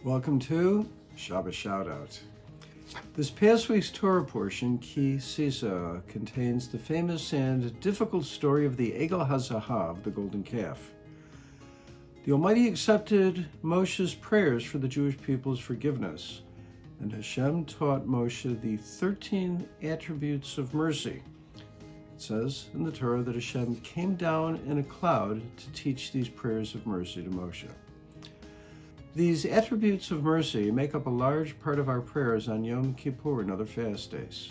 Welcome to Shabbos Shoutout. This past week's Torah portion, Ki Sisa, contains the famous and difficult story of the Egel HaZahav, the golden calf. The Almighty accepted Moshe's prayers for the Jewish people's forgiveness, and Hashem taught Moshe the 13 attributes of mercy. It says in the Torah that Hashem came down in a cloud to teach these prayers of mercy to Moshe. These attributes of mercy make up a large part of our prayers on Yom Kippur and other fast days.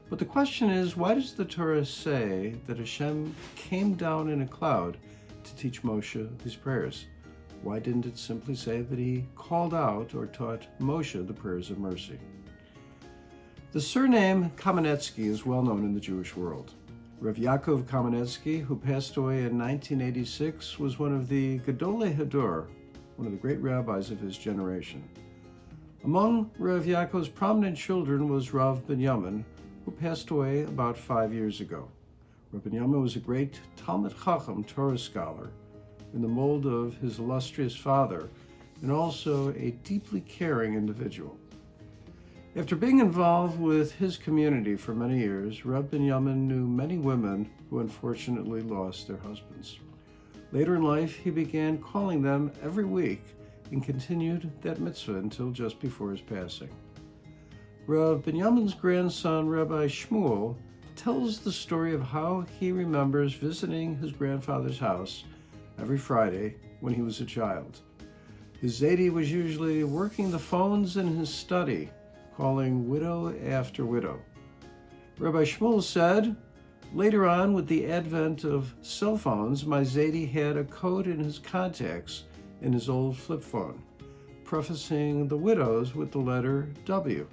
But the question is, why does the Torah say that Hashem came down in a cloud to teach Moshe these prayers? Why didn't it simply say that he called out or taught Moshe the prayers of mercy? The surname Kamenetsky is well known in the Jewish world. Rav Yaakov Kamenetsky, who passed away in 1986, was one of the Gedolei Hador, one of the great rabbis of his generation. Among Rav Yaakov's prominent children was Rav Binyamin, who passed away about 5 years ago. Rav Binyamin was a great Talmid Chacham Torah scholar in the mold of his illustrious father, and also a deeply caring individual. After being involved with his community for many years, Rav Binyamin knew many women who unfortunately lost their husbands. Later in life, he began calling them every week and continued that mitzvah until just before his passing. Rav Binyamin's grandson, Rabbi Shmuel, tells the story of how he remembers visiting his grandfather's house every Friday when he was a child. His Ze'ev was usually working the phones in his study, calling widow after widow. Rabbi Shmuel said, "Later on, with the advent of cell phones, my Ze'ev had a code in his contacts in his old flip phone, prefacing the widows with the letter W,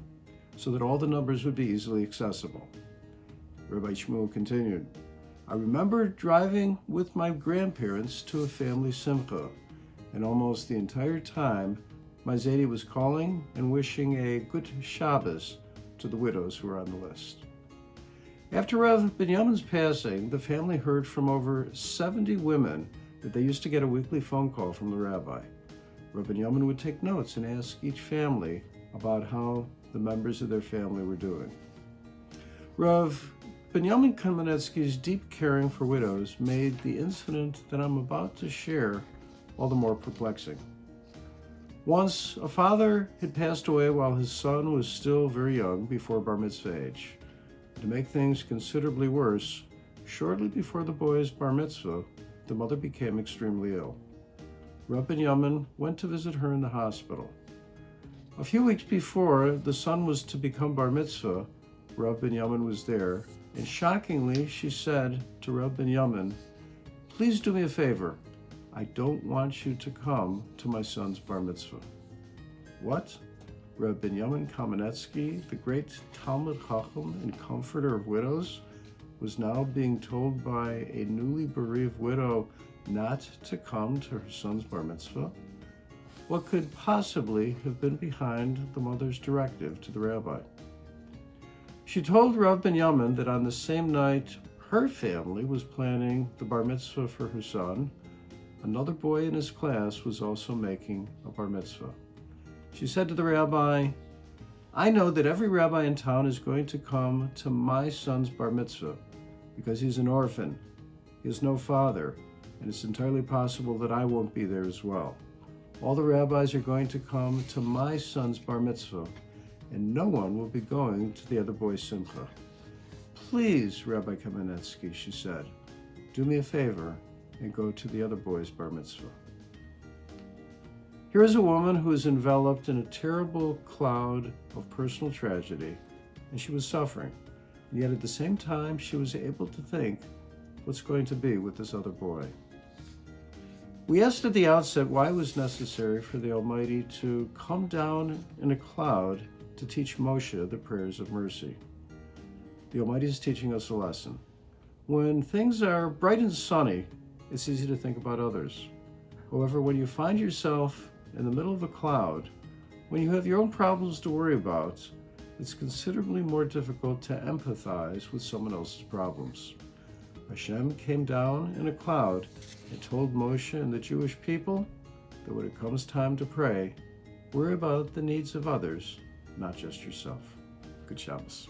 so that all the numbers would be easily accessible." Rabbi Shmuel continued, "I remember driving with my grandparents to a family simcha, and almost the entire time, my Ze'ev was calling and wishing a good Shabbos to the widows who were on the list." After Rav Binyamin's passing, the family heard from over 70 women that they used to get a weekly phone call from the rabbi. Rav Binyamin would take notes and ask each family about how the members of their family were doing. Rav Binyamin Kamenetsky's deep caring for widows made the incident that I'm about to share all the more perplexing. Once, a father had passed away while his son was still very young, before bar mitzvah age. To make things considerably worse, shortly before the boy's bar mitzvah, the mother became extremely ill. Rav Binyamin went to visit her in the hospital. A few weeks before the son was to become bar mitzvah, Rav Binyamin was there, and shockingly she said to Rav Binyamin, "Please do me a favor. I don't want you to come to my son's bar mitzvah." What? Rav Binyamin Kamenetsky, the great Talmid Chacham and comforter of widows, was now being told by a newly bereaved widow not to come to her son's bar mitzvah? What could possibly have been behind the mother's directive to the rabbi? She told Rav Binyamin that on the same night her family was planning the bar mitzvah for her son, another boy in his class was also making a bar mitzvah. She said to the rabbi, "I know that every rabbi in town is going to come to my son's bar mitzvah because he's an orphan, he has no father, and it's entirely possible that I won't be there as well. All the rabbis are going to come to my son's bar mitzvah, and no one will be going to the other boy's simcha. Please, Rabbi Kamenetsky," she said, "do me a favor and go to the other boy's bar mitzvah." Here is a woman who is enveloped in a terrible cloud of personal tragedy, and she was suffering. And yet at the same time, she was able to think, what's going to be with this other boy? We asked at the outset why it was necessary for the Almighty to come down in a cloud to teach Moshe the prayers of mercy. The Almighty is teaching us a lesson. When things are bright and sunny, it's easy to think about others. However, when you find yourself in the middle of a cloud, when you have your own problems to worry about, it's considerably more difficult to empathize with someone else's problems. Hashem came down in a cloud and told Moshe and the Jewish people that when it comes time to pray, Worry about the needs of others, not just yourself. Good Shabbos.